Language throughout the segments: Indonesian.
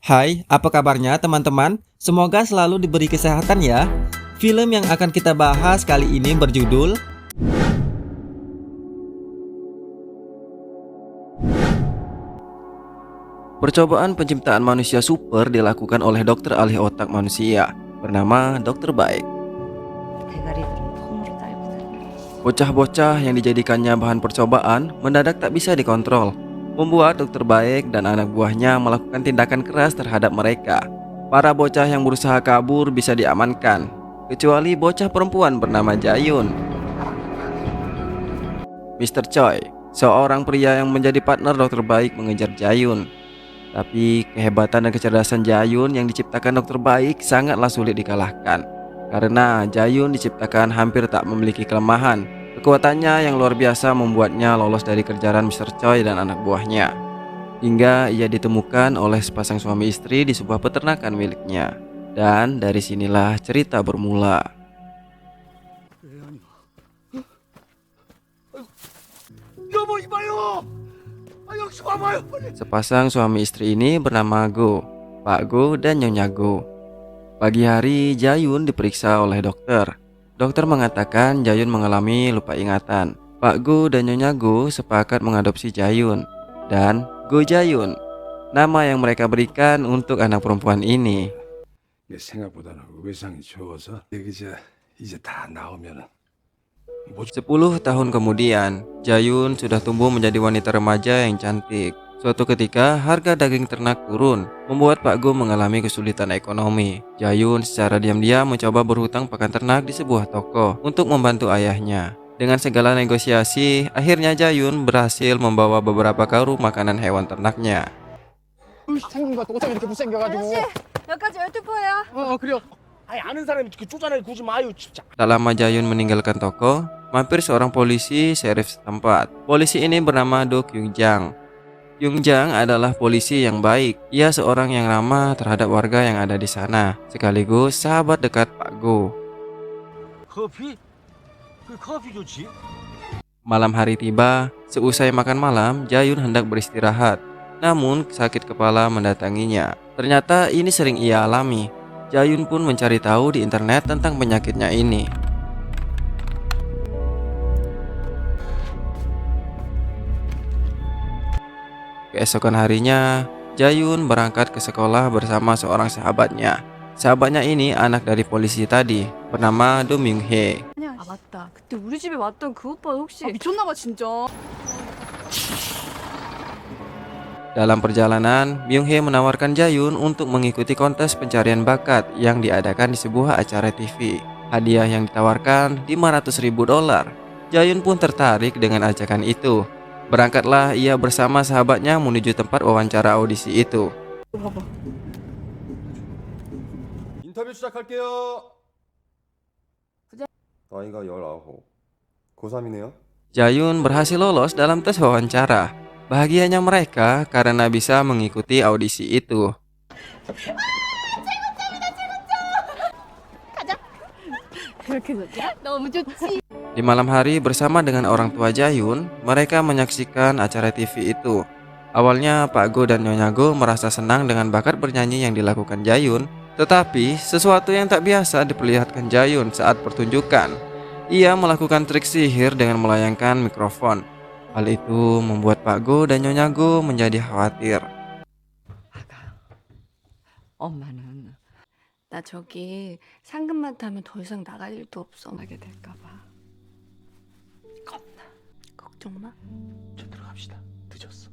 Hai, apa kabarnya teman-teman? Semoga selalu diberi kesehatan ya. Film yang akan kita bahas kali ini berjudul Percobaan penciptaan manusia super dilakukan oleh dokter ahli otak manusia bernama Dokter Baik. 대가리들은 콩으로 딸거든. Bocah-bocah yang dijadikannya bahan percobaan mendadak tak bisa dikontrol, membuat Dokter Baik dan anak buahnya melakukan tindakan keras terhadap mereka. Para bocah yang berusaha kabur bisa diamankan, kecuali bocah perempuan bernama Jayun. Mr. Choi, seorang pria yang menjadi partner Dokter Baik mengejar Jayun. Tapi kehebatan dan kecerdasan Jayun yang diciptakan Dokter Baik sangatlah sulit dikalahkan. Karena Jayun diciptakan hampir tak memiliki kelemahan. Kekuatannya yang luar biasa membuatnya lolos dari kejaran Mr. Choi dan anak buahnya. Hingga ia ditemukan oleh sepasang suami istri di sebuah peternakan miliknya. Dan dari sinilah cerita bermula. 여보 이봐요. 여기서 와봐요 빨리. Sepasang suami istri ini bernama Go, Pak Go dan Nyonya Go. Pagi hari Jayun diperiksa oleh dokter. Dokter mengatakan Jayun mengalami lupa ingatan. Pak Go dan Nyonya Go sepakat mengadopsi Jayun dan Go Jayun, nama yang mereka berikan untuk anak perempuan ini. 내 생각보다는 외상이 좋아서 이제 다 나오면은 10 tahun kemudian, Jayun sudah tumbuh menjadi wanita remaja yang cantik. Suatu ketika, harga daging ternak turun, membuat Pak Go mengalami kesulitan ekonomi. Jayun secara diam-diam mencoba berhutang pakan ternak di sebuah toko untuk membantu ayahnya. Dengan segala negosiasi, akhirnya Jayun berhasil membawa beberapa karung makanan hewan ternaknya. 생긴 것 같아. 어차피 이렇게 못생겨가지고. 여기까지 12포예요. 그래요. 아니 아는 사람이 그 쪼잔하게 구지 마요 진짜. Tak lama Jayun meninggalkan toko, mampir seorang polisi sheriff setempat. Polisi ini bernama Do Kyung Jang. Kyung Jang adalah polisi yang baik. Ia seorang yang ramah terhadap warga yang ada di sana, sekaligus sahabat dekat Pak Go. 커피? 그 커피 좋지. Malam hari tiba, seusai makan malam, Jayun hendak beristirahat. Namun, sakit kepala mendatanginya. Ternyata ini sering ia alami. Jayun pun mencari tahu di internet tentang penyakitnya ini. Keesokan harinya, Jayun berangkat ke sekolah bersama seorang sahabatnya. Sahabatnya ini anak dari polisi tadi, bernama Do Myung Hee. 아 맞다. 그때 우리 집에 왔던 그 오빠 혹시 미쳤나봐 진짜. Dalam perjalanan, Myung Hee menawarkan Jayun untuk mengikuti kontes pencarian bakat yang diadakan di sebuah acara TV. Hadiah yang ditawarkan $500.000. Jayun pun tertarik dengan ajakan itu. Berangkatlah ia bersama sahabatnya menuju tempat wawancara audisi itu. 인터뷰 시작할게요. 나이가 19. 고3이네요. Jayun berhasil lolos dalam tes wawancara. Bahagianya mereka karena bisa mengikuti audisi itu. 그렇게 좋냐? 너무 좋지. Di malam hari bersama dengan orang tua Jayun, mereka menyaksikan acara TV itu. Awalnya Pak Go dan Nyonya Go merasa senang dengan bakat bernyanyi yang dilakukan Jayun, tetapi sesuatu yang tak biasa diperlihatkan Jayun saat pertunjukan. Ia melakukan trik sihir dengan melayangkan mikrofon. Hal itu membuat Pak Go dan Nyonya Go menjadi khawatir. 엄마는 나 저기 상금만 타면 더 이상 나갈 일도 없어. 하게 될까 봐. 겁나. 걱정 마. 저 들어갑시다. 늦었어.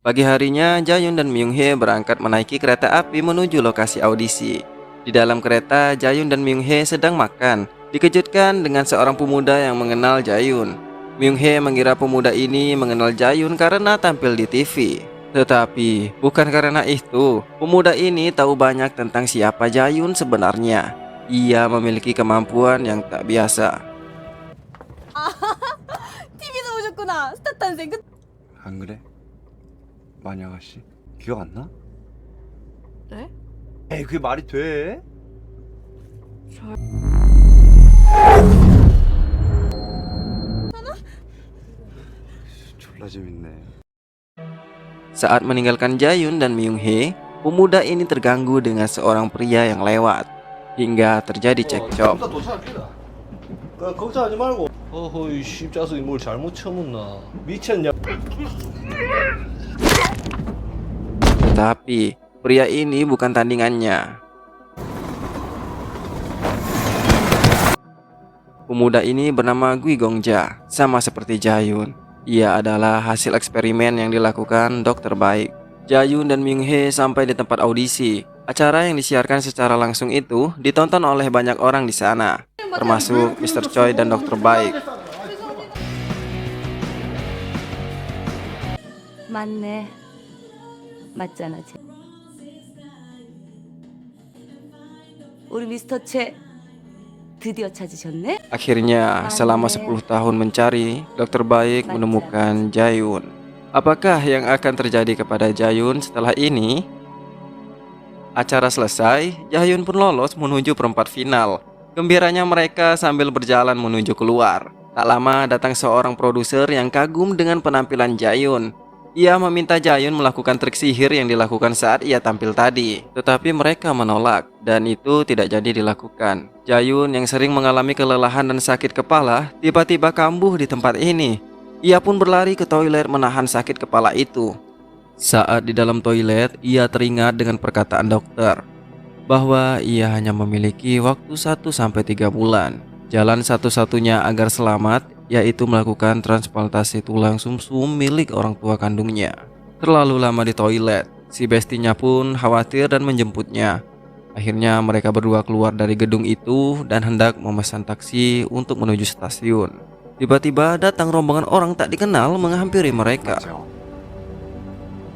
Pagi harinya, Jayun dan Myung Hee berangkat menaiki kereta api menuju lokasi audisi. Di dalam kereta, Jayun dan Myung Hee sedang makan. Dikejutkan dengan seorang pemuda yang mengenal Jayun. Myung Hee mengira pemuda ini mengenal Jayun karena tampil di TV. Tetapi bukan karena itu. Pemuda ini tahu banyak tentang siapa Jayun sebenarnya. Ia memiliki kemampuan yang tak biasa. TV에서 보셨구나. 스타 탄생. 안 그래? 마녀 아가씨 기억 안 나? 네? 에이 그게 말이 돼? 졸라 재밌네. Saat meninggalkan Jayun dan Myung Hee, pemuda ini terganggu dengan seorang pria yang lewat hingga terjadi cekcok. 걱정하지 말고. 어허이 십자수이 뭘 잘못 쳐묻나. 미쳤냐. Tetapi pria ini bukan tandingannya. Pemuda ini bernama Gui Gongja, sama seperti Jayun. Ia adalah hasil eksperimen yang dilakukan dokter baik. Jayun dan Myung-hee sampai di tempat audisi. Acara yang disiarkan secara langsung itu ditonton oleh banyak orang di sana, termasuk Mr. Choi dan dokter baik. 맞네. 맞잖아. 우리 미스터 채 드디어 찾으셨네? Akhirnya, selama 10 tahun mencari, dokter baik menemukan Jayun. Apakah yang akan terjadi kepada Jayun setelah ini? Acara selesai, Jayun pun lolos menuju perempat final. Gembiranya mereka sambil berjalan menuju keluar. Tak lama datang seorang produser yang kagum dengan penampilan Jayun. Ia meminta Jayun melakukan trik sihir yang dilakukan saat ia tampil tadi. Tetapi mereka menolak dan itu tidak jadi dilakukan. Jayun yang sering mengalami kelelahan dan sakit kepala tiba-tiba kambuh di tempat ini. Ia pun berlari ke toilet menahan sakit kepala itu. Saat di dalam toilet, ia teringat dengan perkataan dokter bahwa ia hanya memiliki waktu 1-3 bulan. Jalan satu-satunya agar selamat yaitu melakukan transplantasi tulang sumsum milik orang tua kandungnya. Terlalu lama di toilet, si bestinya pun khawatir dan menjemputnya. Akhirnya mereka berdua keluar dari gedung itu dan hendak memesan taksi untuk menuju stasiun. Tiba-tiba datang rombongan orang tak dikenal menghampiri mereka.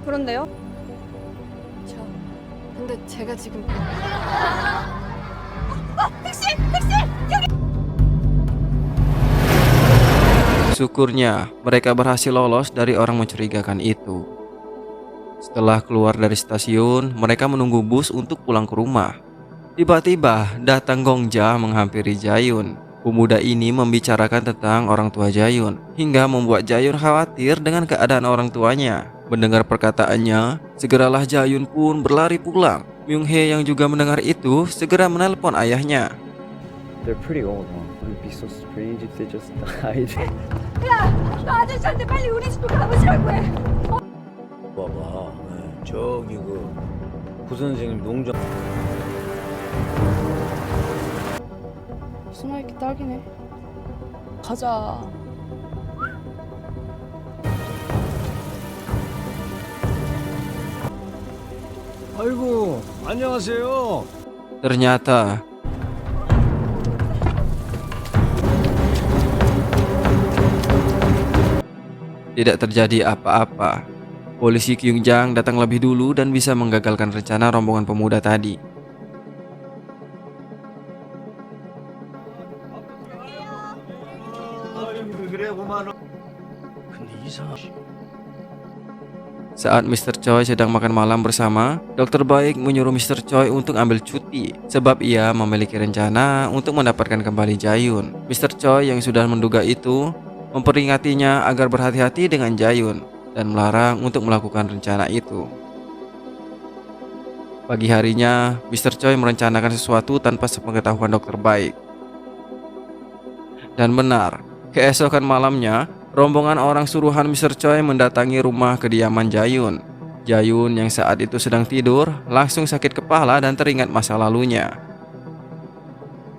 그런데요? 저 근데 제가 지금 Syukurnya mereka berhasil lolos dari orang mencurigakan itu. Setelah keluar dari stasiun, mereka menunggu bus untuk pulang ke rumah. Tiba-tiba datang Gongja menghampiri Jayun. Pemuda ini membicarakan tentang orang tua Jayun hingga membuat Jayun khawatir dengan keadaan orang tuanya. Mendengar perkataannya, segeralah Jayun pun berlari pulang. Myung-hee yang juga mendengar itu segera menelpon ayahnya. They're pretty old, huh? Wouldn't it be so strange if they just died? 너 아저씨한테 빨리 우리 집으로 가보시라고 해. 봐봐. 저기 부선생님 농장. 숨어 있기 딱이네. 가자. 아이고, 안녕하세요. Ternyata tidak terjadi apa-apa. Polisi Kyungjang datang lebih dulu dan bisa menggagalkan rencana rombongan pemuda tadi. 근데 이상하. Saat Mr. Choi sedang makan malam bersama, dokter baik menyuruh Mr. Choi untuk ambil cuti sebab ia memiliki rencana untuk mendapatkan kembali Jayun. Mr. Choi yang sudah menduga itu memperingatinya agar berhati-hati dengan Jayun dan melarang untuk melakukan rencana itu. Pagi harinya, Mr. Choi merencanakan sesuatu tanpa sepengetahuan dokter baik. Dan benar, keesokan malamnya, rombongan orang suruhan Mr. Choi mendatangi rumah kediaman Jayun. Jayun yang saat itu sedang tidur langsung sakit kepala dan teringat masa lalunya.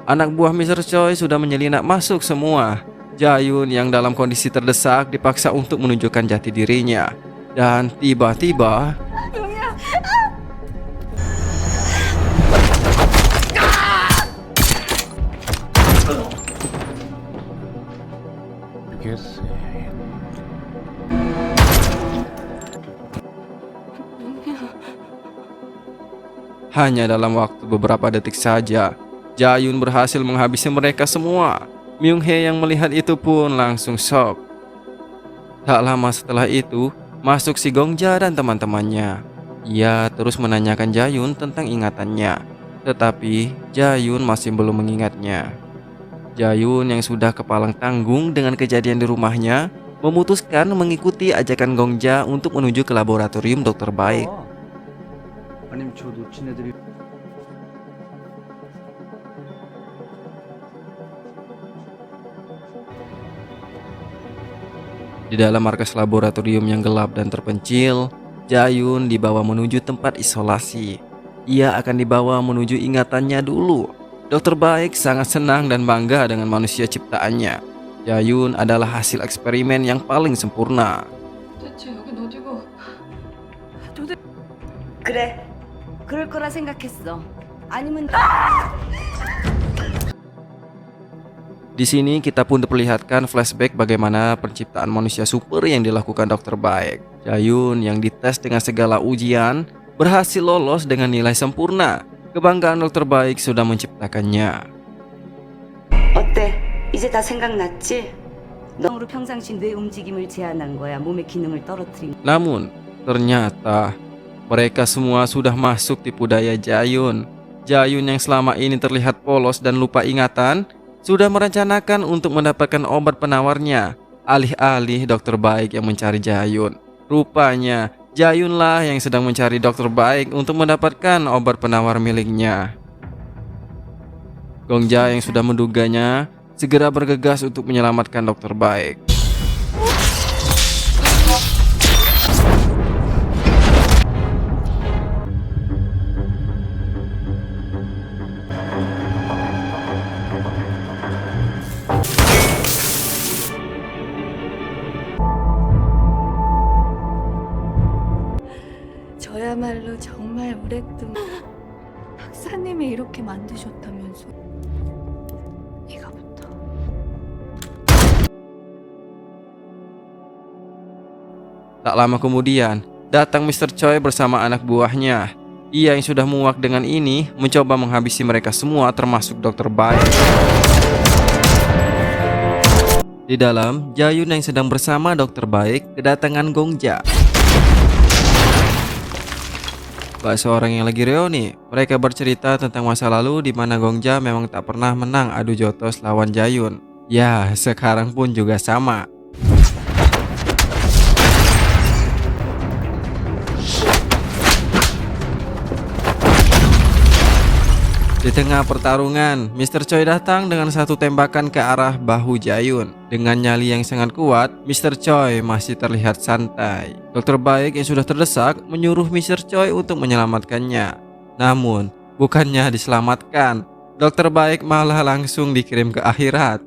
Anak buah Mr. Choi sudah menyelinap masuk semua. Jayun yang dalam kondisi terdesak dipaksa untuk menunjukkan jati dirinya. Dan tiba-tiba hanya dalam waktu beberapa detik saja, Jayun berhasil menghabisi mereka semua. Myung-hee yang melihat itu pun langsung shock. Tak lama setelah itu, masuk si Gongja dan teman-temannya. Ia terus menanyakan Jayun tentang ingatannya, tetapi Jayun masih belum mengingatnya. Jayun yang sudah kepalang tanggung dengan kejadian di rumahnya, memutuskan mengikuti ajakan Gongja untuk menuju ke laboratorium dokter baik. 아니면 저 놓친 애들이 Di dalam markas laboratorium yang gelap dan terpencil, Jayun dibawa menuju tempat isolasi. Ia akan dibawa menuju ingatannya dulu. Dokter Baik sangat senang dan bangga dengan manusia ciptaannya. Jayun adalah hasil eksperimen yang paling sempurna. 대체 여긴 어디고? 도대 그래, 그럴 거라 생각했어. 아니면 Di sini kita pun diperlihatkan flashback bagaimana penciptaan manusia super yang dilakukan Dokter Baik. Jayun yang dites dengan segala ujian berhasil lolos dengan nilai sempurna. Kebanggaan Dokter Baik sudah menciptakannya. 어때? 이제 다 생각났지? 너로 평상시 뇌 움직임을 제한한 거야. 몸의 기능을 떨어뜨린. Namun, ternyata mereka semua sudah masuk tipu daya Jayun. Jayun yang selama ini terlihat polos dan lupa ingatan sudah merencanakan untuk mendapatkan obat penawarnya, alih-alih Dokter Baik yang mencari Jayun. Rupanya Jayunlah yang sedang mencari Dokter Baik untuk mendapatkan obat penawar miliknya. Gongja yang sudah menduganya segera bergegas untuk menyelamatkan Dokter Baik. 저야말로 정말 우레뜸. 박사님이 이렇게 만드셨다면서. 이거부터. Tak lama kemudian, datang Mr. Choi bersama anak buahnya. Ia yang sudah muak dengan ini mencoba menghabisi mereka semua termasuk Dokter Baik. Di dalam, Jayun yang sedang bersama Dokter Baik kedatangan Gongja. Gak seorang yang lagi reuni, mereka bercerita tentang masa lalu di mana Gongja memang tak pernah menang adu jotos lawan Jayun. Ya, sekarang pun juga sama. Di tengah pertarungan, Mr. Choi datang dengan satu tembakan ke arah bahu Jayun. Dengan nyali yang sangat kuat, Mr. Choi masih terlihat santai. Dokter Baik yang sudah terdesak menyuruh Mr. Choi untuk menyelamatkannya. Namun, bukannya diselamatkan, Dokter Baik malah langsung dikirim ke akhirat.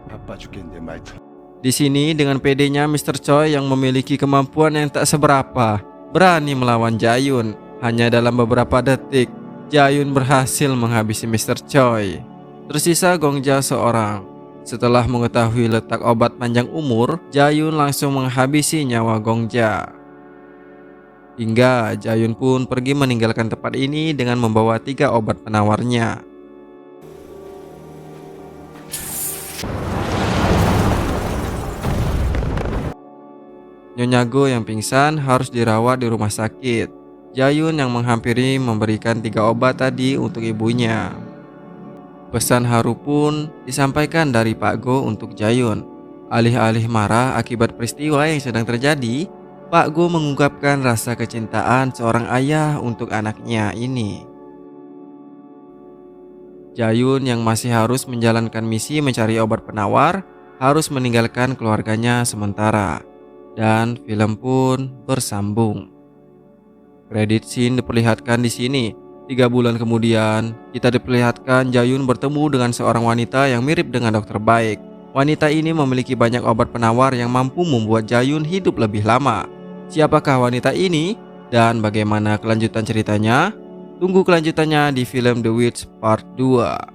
바빠 죽겠는데 말투. Di sini dengan pedenya Mr. Choi yang memiliki kemampuan yang tak seberapa berani melawan Jayun. Hanya dalam beberapa detik, Jayun berhasil menghabisi Mr. Choi. Tersisa Gongja seorang. Setelah mengetahui letak obat panjang umur, Jayun langsung menghabisi nyawa Gongja. Hingga Jayun pun pergi meninggalkan tempat ini dengan membawa 3 obat penawarnya. Nyonya Go yang pingsan harus dirawat di rumah sakit. Jayun yang menghampiri memberikan 3 obat tadi untuk ibunya. Pesan haru pun disampaikan dari Pak Go untuk Jayun. Alih-alih marah akibat peristiwa yang sedang terjadi, Pak Go mengungkapkan rasa kecintaan seorang ayah untuk anaknya ini. Jayun yang masih harus menjalankan misi mencari obat penawar harus meninggalkan keluarganya sementara. Dan film pun bersambung. Kredit scene diperlihatkan di sini. 3 bulan kemudian, kita diperlihatkan Jayun bertemu dengan seorang wanita yang mirip dengan Dokter Baik. Wanita ini memiliki banyak obat penawar yang mampu membuat Jayun hidup lebih lama. Siapakah wanita ini? Dan bagaimana kelanjutan ceritanya? Tunggu kelanjutannya di film The Witch Part 2.